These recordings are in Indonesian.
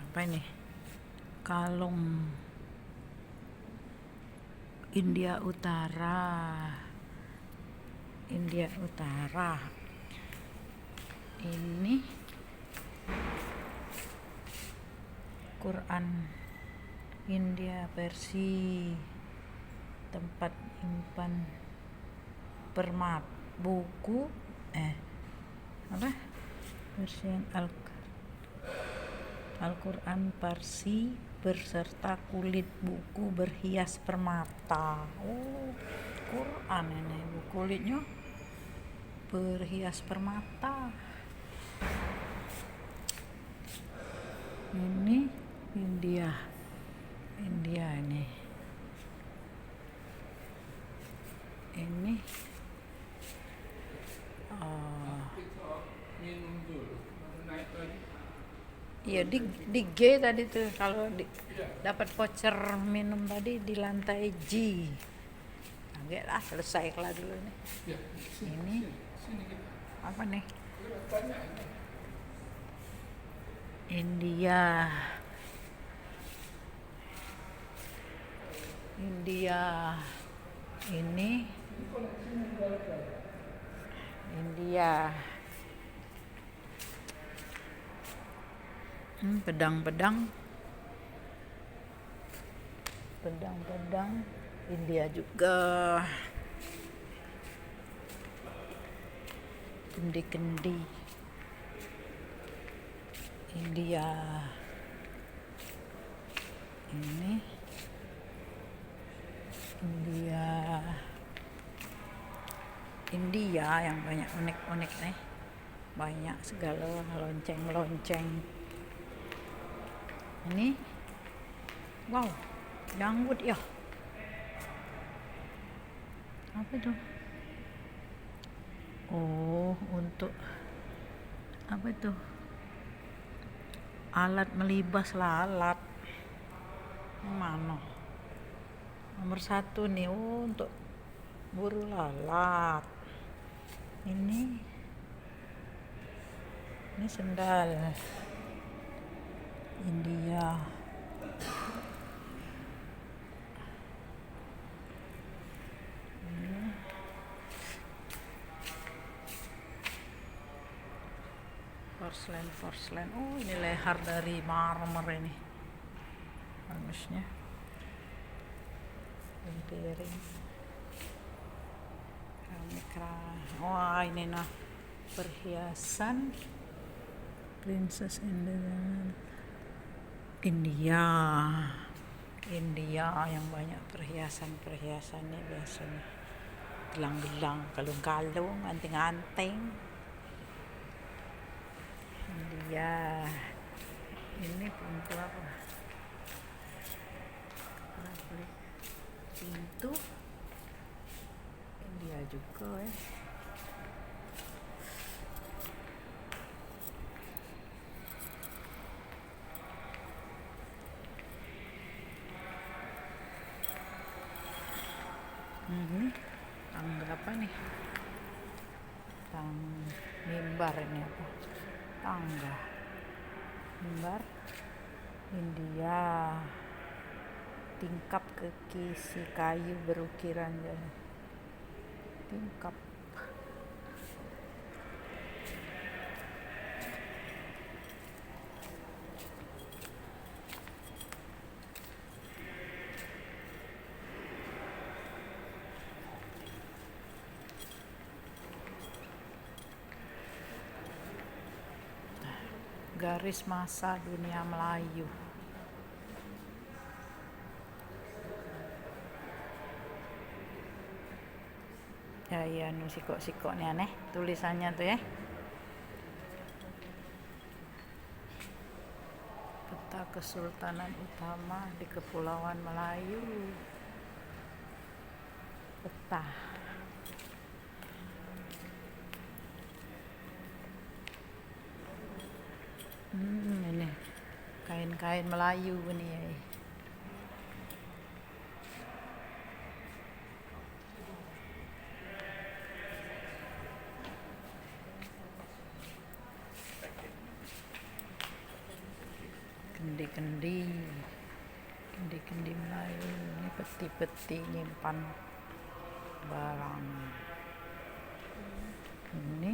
apa ini, kalung India Utara. Ini Quran India versi tempat simpan buku versi Al-Quran Parsi berserta kulit buku berhias permata. Quran ini kulitnya berhias permata. Ini India ini iya di G tadi tuh, kalau dapat voucher minum tadi di lantai G. Oke lah, selesai kelas dulu nih. Ini apa nih? India ini pedang India juga, kendi India. Ini India yang banyak unik-unik nih, banyak segala lonceng. Ini wow, janggut ya, apa itu? Untuk apa itu? Alat melibas lalat. Mana? Nomor 1 nih, untuk buru lalat. Ini sendal India. Porselen. Ini leher dari marmer ini. Bagusnya. Piring. Wah, ini perhiasan Princess India yang banyak perhiasannya biasanya. Gelang-gelang, kalung-kalung, anting-anting. India. Ini pintu apa? Pintu India juga tangga apa nih? Mimbar ini apa? Tangga mimbar India, tingkap kekisi kayu berukiran tingkap. Garis masa dunia Melayu. Ya sikok nih aneh tulisannya tuh ya. Peta Kesultanan Utama di Kepulauan Melayu. Peta. Ini kain-kain Melayu ini ya. Kendi kendi Melayu. Ini peti-peti nyimpan barang. Ini ini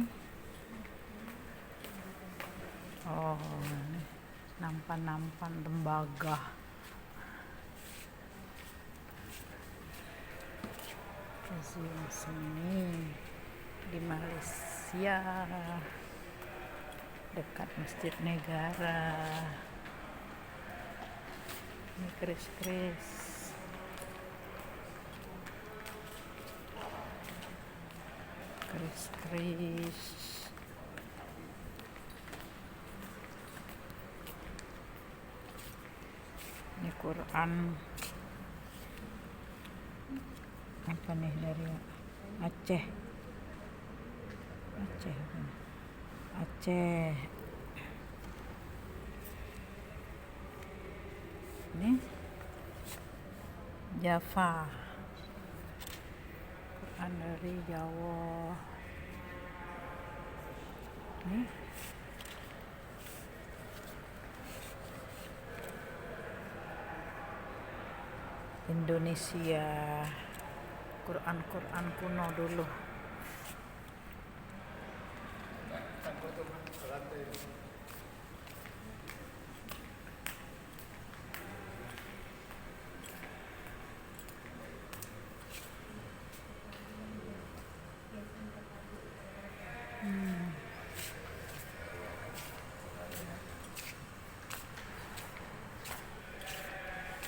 nampan tembaga. Museum seni di Malaysia dekat Masjid Negara. Ini keris-keris. Ini Quran. Apa nih dari Aceh. Ini Java. Quran dari Jawa. Ini Indonesia. Quran kuno dulu.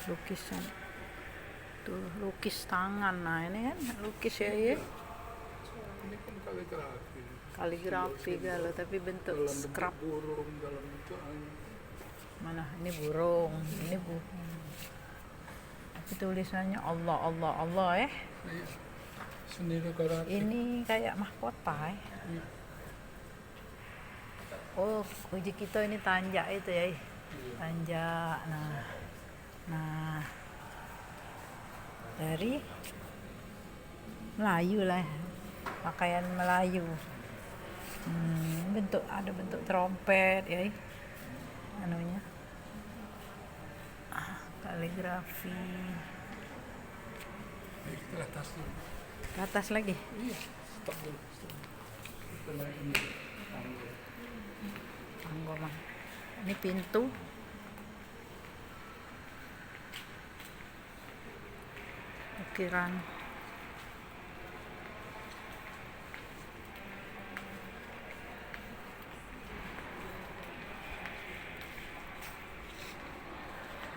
Lukisan tuh, lukis tangan. Nah ini kan lukis ya. Ini kan Kaligrafi galau, tapi bentuk dalam scrap. bentuk burung, dalam bentuk Mana ini burung, ini tapi tulisannya Allah ya. seni negara. Ini kayak mahkota ya. Oh, uji kita ini tanjak itu ya. Tanjak. Nah dari Melayu lah, pakaian Melayu. Ada bentuk trompet ya, anunya. Kaligrafi. Ke atas dulu. Ke atas lagi. Iya, stop dulu. Setelah ini Anggoma. Ini pintu. Ukiran.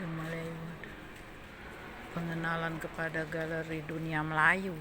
Melayu. Pengenalan kepada Galeri Dunia Melayu.